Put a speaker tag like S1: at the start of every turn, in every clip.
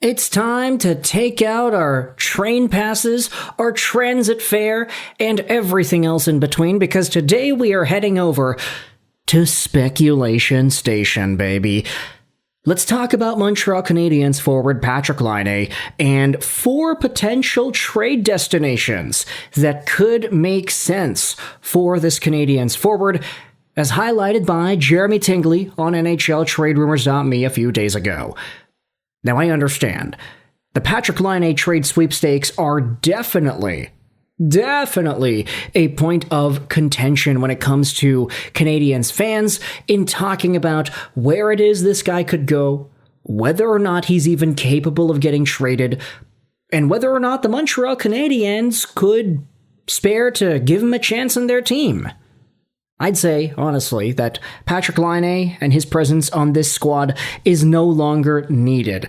S1: It's time to take out our train passes, our transit fare, and everything else in between because today we are heading over to Speculation Station, baby. Let's talk about Montreal Canadiens forward Patrik Laine and 4 potential trade destinations that could make sense for this Canadiens forward, as highlighted by Jeremy Tingley on NHL TradeRumors.me a few days ago. Now, I understand. The Patrik Laine trade sweepstakes are definitely a point of contention when it comes to Canadiens fans in talking about where it is this guy could go, whether or not he's even capable of getting traded, and whether or not the Montreal Canadiens could spare to give him a chance in their team. I'd say, honestly, that Patrik Laine and his presence on this squad is no longer needed.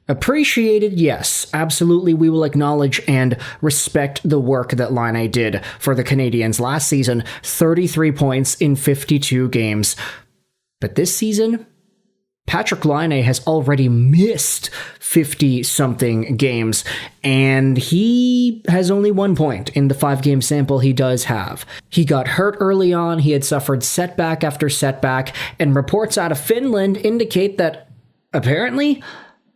S1: Appreciated, yes, absolutely, we will acknowledge and respect the work that Laine did for the Canadiens last season, 33 points in 52 games. But this season, Patrik Laine has already missed 50-something games, and he has only 1 point in the 5-game sample he does have. He got hurt early on, he had suffered setback after setback, and reports out of Finland indicate that, apparently,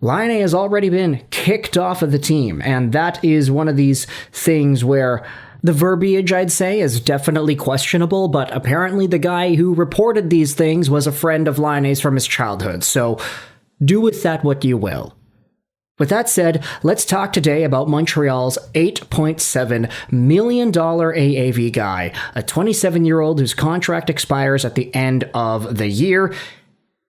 S1: Laine has already been kicked off of the team, and that is one of these things where the verbiage, I'd say, is definitely questionable, but apparently the guy who reported these things was a friend of Laine's from his childhood, so do with that what you will. With that said, let's talk today about Montreal's $8.7 million AAV guy, a 27-year-old whose contract expires at the end of the year,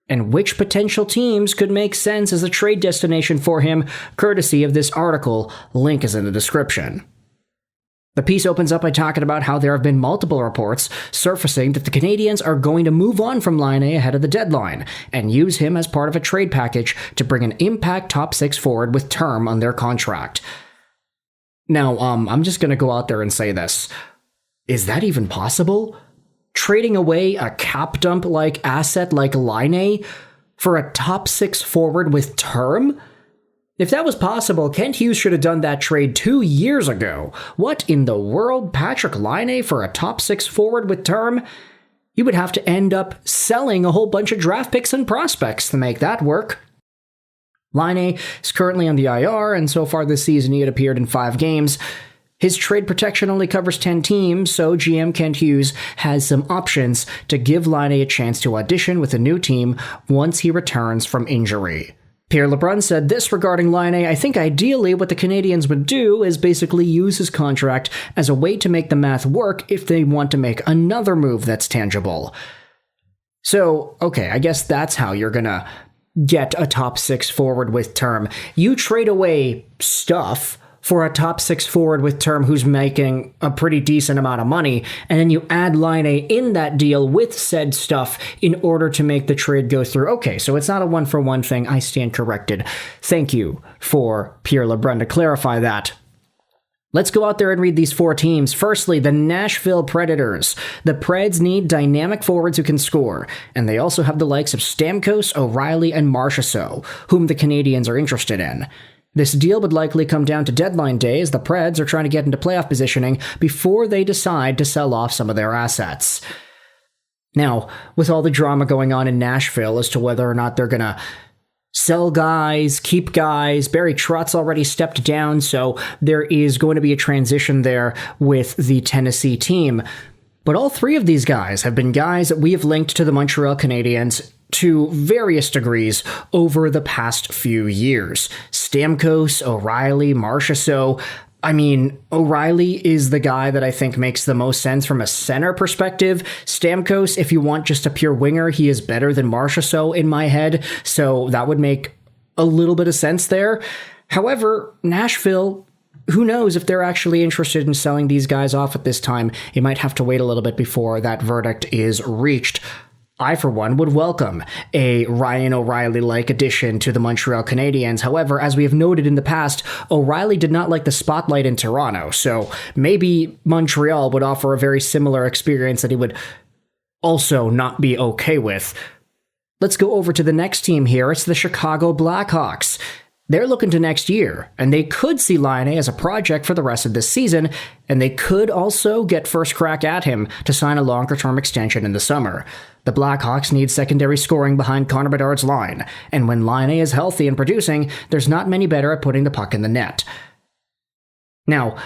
S1: and which potential teams could make sense as a trade destination for him, courtesy of this article. Link is in the description. The piece opens up by talking about how there have been multiple reports surfacing that the Canadiens are going to move on from Laine ahead of the deadline and use him as part of a trade package to bring an impact top 6 forward with term on their contract. Now, I'm just going to go out there and say this. Is that even possible? Trading away a cap dump-like asset like Laine for a top 6 forward with term? If that was possible, Kent Hughes should have done that trade 2 years ago. What in the world, Patrik Laine for a top 6 forward with term? You would have to end up selling a whole bunch of draft picks and prospects to make that work. Laine is currently on the IR, and so far this season he had appeared in 5 games. His trade protection only covers 10 teams, so GM Kent Hughes has some options to give Laine a chance to audition with a new team once he returns from injury. Pierre LeBrun said this regarding Laine: I think ideally what the Canadiens would do is basically use his contract as a way to make the math work if they want to make another move that's tangible. So, okay, I guess that's how you're gonna get a top 6 forward with term. You trade away stuff for a top 6 forward with term who's making a pretty decent amount of money, and then you add Laine in that deal with said stuff in order to make the trade go through. Okay, so it's not a one-for-one thing. I stand corrected. Thank you for Pierre LeBrun to clarify that. Let's go out there and read these 4 teams. Firstly, the Nashville Predators. The Preds need dynamic forwards who can score, and they also have the likes of Stamkos, O'Reilly, and Marchessault, whom the Canadiens are interested in. This deal would likely come down to deadline day as the Preds are trying to get into playoff positioning before they decide to sell off some of their assets. Now, with all the drama going on in Nashville as to whether or not they're going to sell guys, keep guys, Barry Trotz already stepped down, so there is going to be a transition there with the Tennessee team. But all 3 of these guys have been guys that we have linked to the Montreal Canadiens to various degrees over the past few years. Stamkos, O'Reilly, Marchessault. I mean, O'Reilly is the guy that I think makes the most sense from a center perspective. Stamkos, if you want just a pure winger, he is better than Marchessault in my head, so that would make a little bit of sense there. However, Nashville, who knows if they're actually interested in selling these guys off at this time. You might have to wait a little bit before that verdict is reached. I, for one, would welcome a Ryan O'Reilly-like addition to the Montreal Canadiens. However, as we have noted in the past, O'Reilly did not like the spotlight in Toronto, so maybe Montreal would offer a very similar experience that he would also not be okay with. Let's go over to the next team here. It's the Chicago Blackhawks. They're looking to next year, and they could see Laine as a project for the rest of this season, and they could also get first crack at him to sign a longer-term extension in the summer. The Blackhawks need secondary scoring behind Connor Bedard's line, and when Laine is healthy and producing, there's not many better at putting the puck in the net. Now,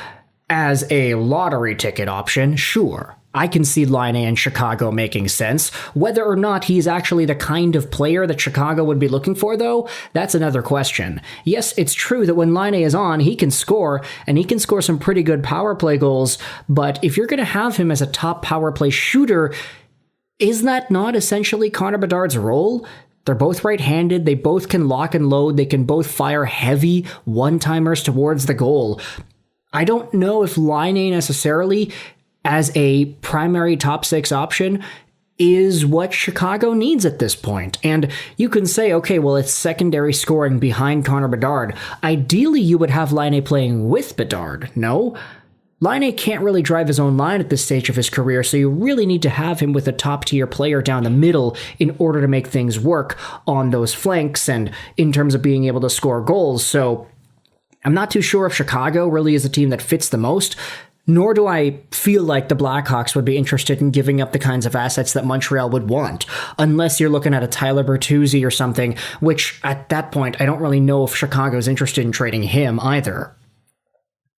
S1: as a lottery ticket option, sure, I can see Laine in Chicago making sense. Whether or not he's actually the kind of player that Chicago would be looking for, though, that's another question. Yes, it's true that when Laine is on, he can score, and he can score some pretty good power play goals, but if you're going to have him as a top power play shooter, is that not essentially Connor Bedard's role? They're both right-handed, they both can lock and load, they can both fire heavy one-timers towards the goal. I don't know if Laine necessarily, as a primary top six option, is what Chicago needs at this point. And you can say, okay, well, it's secondary scoring behind Connor Bedard. Ideally, you would have Laine playing with Bedard, no? Laine can't really drive his own line at this stage of his career, so you really need to have him with a top-tier player down the middle in order to make things work on those flanks and in terms of being able to score goals. So I'm not too sure if Chicago really is a team that fits the most, nor do I feel like the Blackhawks would be interested in giving up the kinds of assets that Montreal would want, unless you're looking at a Tyler Bertuzzi or something, which at that point I don't really know if Chicago's interested in trading him either.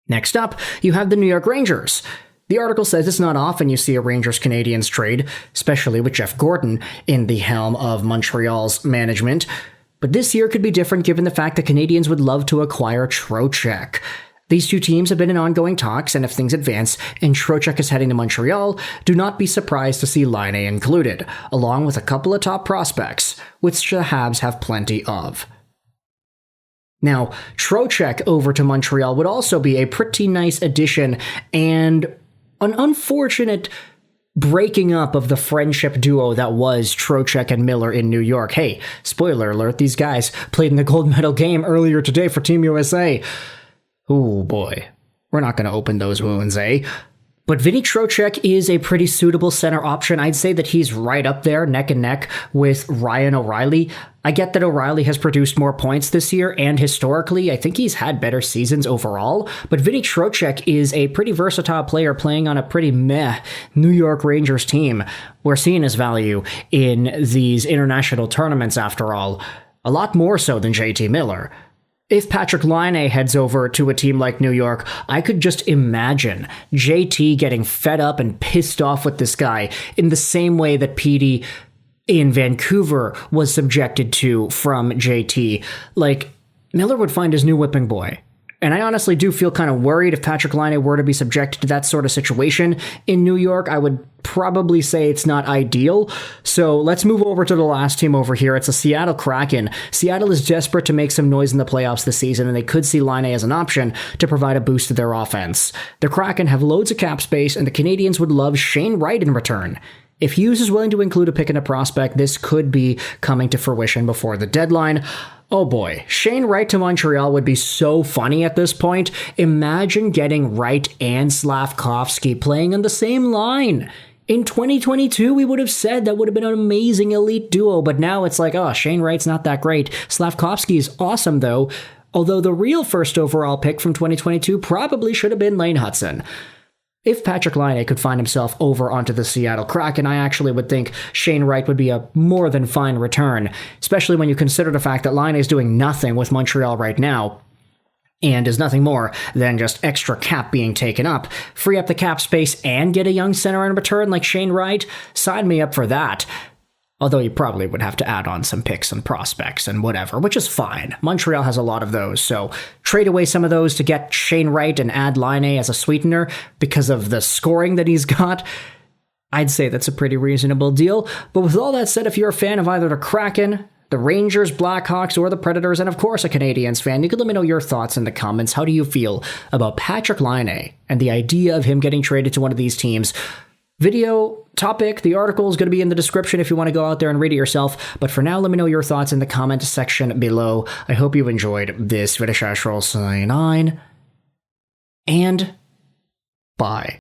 S1: Next up, you have the New York Rangers. The article says it's not often you see a Rangers-Canadiens trade, especially with Jeff Gordon in the helm of Montreal's management. But this year could be different given the fact the Canadiens would love to acquire Trocheck. These two teams have been in ongoing talks, and if things advance and Trocheck is heading to Montreal, do not be surprised to see Laine included, along with a couple of top prospects, which the Habs have plenty of. Now, Trocheck over to Montreal would also be a pretty nice addition, and an unfortunate breaking up of the friendship duo that was Trocheck and Miller in New York. Hey, spoiler alert, these guys played in the gold medal game earlier today for Team USA. Oh boy, we're not going to open those wounds, eh? But Vinny Trocheck is a pretty suitable center option. I'd say that he's right up there, neck and neck, with Ryan O'Reilly. I get that O'Reilly has produced more points this year, and historically, I think he's had better seasons overall. But Vinny Trocheck is a pretty versatile player playing on a pretty meh New York Rangers team. We're seeing his value in these international tournaments, after all. A lot more so than JT Miller. If Patrik Laine heads over to a team like New York, I could just imagine JT getting fed up and pissed off with this guy in the same way that Petey in Vancouver was subjected to from JT. Like, Miller would find his new whipping boy. And I honestly do feel kind of worried if Patrik Laine were to be subjected to that sort of situation in New York. I would probably say it's not ideal. So let's move over to the last team over here. It's the Seattle Kraken. Seattle is desperate to make some noise in the playoffs this season, and they could see Laine as an option to provide a boost to their offense. The Kraken have loads of cap space, and the Canadiens would love Shane Wright in return. If Hughes is willing to include a pick and a prospect, this could be coming to fruition before the deadline. Oh boy, Shane Wright to Montreal would be so funny at this point. Imagine getting Wright and Slavkovsky playing on the same line. In 2022, we would have said that would have been an amazing elite duo, but now it's like, oh, Shane Wright's not that great. Slavkovsky is awesome, though, although the real first overall pick from 2022 probably should have been Lane Hutson. If Patrik Laine could find himself over onto the Seattle Kraken, I actually would think Shane Wright would be a more than fine return, especially when you consider the fact that Laine is doing nothing with Montreal right now, and is nothing more than just extra cap being taken up. Free up the cap space and get a young center in return like Shane Wright? Sign me up for that. Although you probably would have to add on some picks and prospects and whatever, which is fine. Montreal has a lot of those, so trade away some of those to get Shane Wright and add Laine as a sweetener because of the scoring that he's got. I'd say that's a pretty reasonable deal. But with all that said, if you're a fan of either the Kraken, the Rangers, Blackhawks, or the Predators, and of course a Canadiens fan, you can let me know your thoughts in the comments. How do you feel about Patrik Laine and the idea of him getting traded to one of these teams? Video topic, the article is going to be in the description if you want to go out there and read it yourself. But for now, let me know your thoughts in the comment section below. I hope you enjoyed this video. Sign on, and bye.